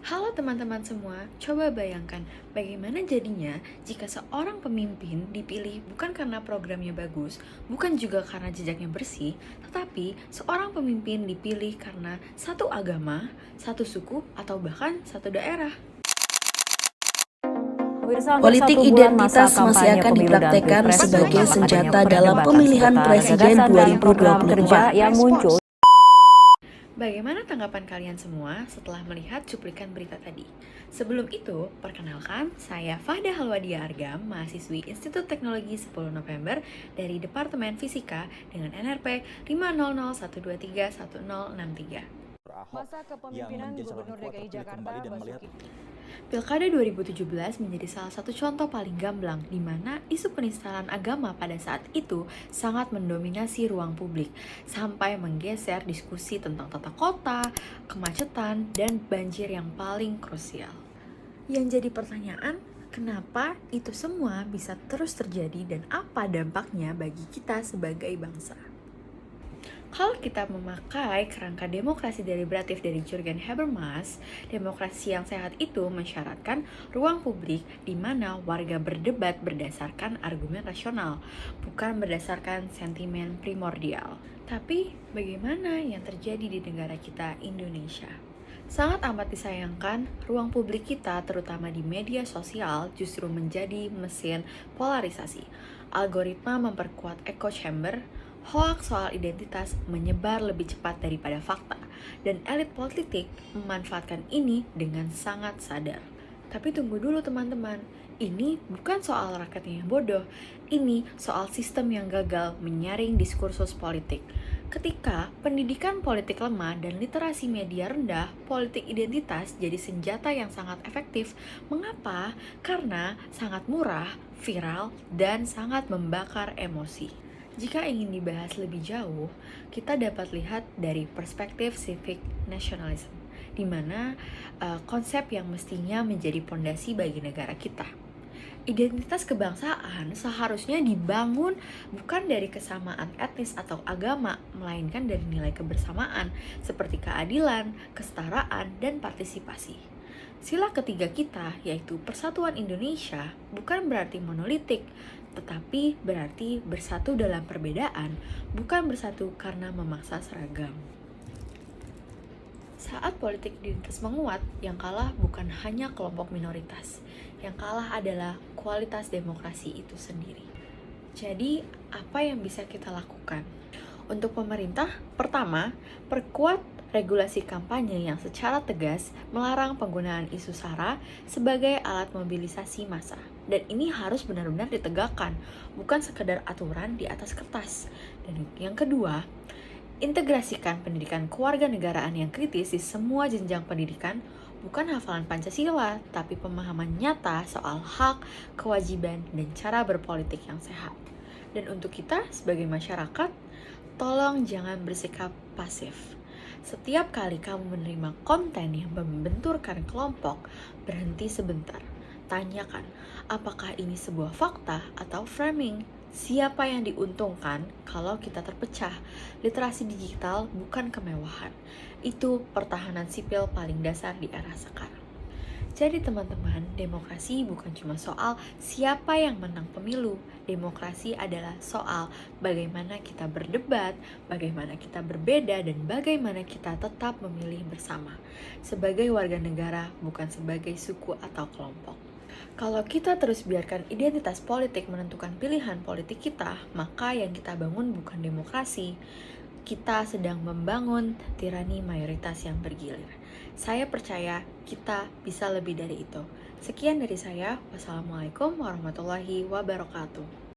Halo teman-teman semua, coba bayangkan bagaimana jadinya jika seorang pemimpin dipilih bukan karena programnya bagus, bukan juga karena jejaknya bersih, tetapi seorang pemimpin dipilih karena satu agama, satu suku, atau bahkan satu daerah. Politik identitas masih akan dipraktekkan sebagai senjata dalam pemilihan presiden 2024. yang muncul. Bagaimana tanggapan kalian semua setelah melihat cuplikan berita tadi? Sebelum itu, perkenalkan, saya Fahda Halwadia Argam, mahasiswi Institut Teknologi 10 November dari Departemen Fisika dengan NRP 500123163. Masa kepemimpinan Gubernur DKI Jakarta Basuki. Pilkada 2017 menjadi salah satu contoh paling gamblang di mana isu penistaan agama pada saat itu sangat mendominasi ruang publik sampai menggeser diskusi tentang tata kota, kemacetan, dan banjir yang paling krusial. Yang jadi pertanyaan, kenapa itu semua bisa terus terjadi dan apa dampaknya bagi kita sebagai bangsa? Kalau kita memakai kerangka demokrasi deliberatif dari Jürgen Habermas, demokrasi yang sehat itu mensyaratkan ruang publik di mana warga berdebat berdasarkan argumen rasional, bukan berdasarkan sentimen primordial. Tapi bagaimana yang terjadi di negara kita, Indonesia? Sangat amat disayangkan, ruang publik kita terutama di media sosial justru menjadi mesin polarisasi. Algoritma memperkuat echo chamber, hoaks soal identitas menyebar lebih cepat daripada fakta, dan elit politik memanfaatkan ini dengan sangat sadar. Tapi tunggu dulu teman-teman, ini bukan soal rakyatnya yang bodoh, ini soal sistem yang gagal menyaring diskursus politik. Ketika pendidikan politik lemah dan literasi media rendah, politik identitas jadi senjata yang sangat efektif. Mengapa? Karena sangat murah, viral, dan sangat membakar emosi. Jika ingin dibahas lebih jauh, kita dapat lihat dari perspektif civic nationalism, di mana konsep yang mestinya menjadi pondasi bagi negara kita. Identitas kebangsaan seharusnya dibangun bukan dari kesamaan etnis atau agama, melainkan dari nilai kebersamaan seperti keadilan, kesetaraan, dan partisipasi. Sila ketiga kita, yaitu Persatuan Indonesia, bukan berarti monolitik, tetapi berarti bersatu dalam perbedaan, bukan bersatu karena memaksa seragam. Saat politik identitas menguat, yang kalah bukan hanya kelompok minoritas, yang kalah adalah kualitas demokrasi itu sendiri. Jadi, apa yang bisa kita lakukan? Untuk pemerintah, pertama, perkuat regulasi kampanye yang secara tegas melarang penggunaan isu SARA sebagai alat mobilisasi massa. Dan ini harus benar-benar ditegakkan, bukan sekedar aturan di atas kertas. Dan yang kedua, integrasikan pendidikan kewarganegaraan yang kritis di semua jenjang pendidikan, bukan hafalan Pancasila, tapi pemahaman nyata soal hak, kewajiban, dan cara berpolitik yang sehat. Dan untuk kita sebagai masyarakat, tolong jangan bersikap pasif. Setiap kali kamu menerima konten yang membenturkan kelompok, berhenti sebentar. Tanyakan, apakah ini sebuah fakta atau framing? Siapa yang diuntungkan kalau kita terpecah? Literasi digital bukan kemewahan. Itu pertahanan sipil paling dasar di era sekarang. Jadi teman-teman, demokrasi bukan cuma soal siapa yang menang pemilu. Demokrasi adalah soal bagaimana kita berdebat, bagaimana kita berbeda, dan bagaimana kita tetap memilih bersama. Sebagai warga negara, bukan sebagai suku atau kelompok. Kalau kita terus biarkan identitas politik menentukan pilihan politik kita, maka yang kita bangun bukan demokrasi. Kita sedang membangun tirani mayoritas yang bergilir. Saya percaya kita bisa lebih dari itu. Sekian dari saya. Wassalamualaikum warahmatullahi wabarakatuh.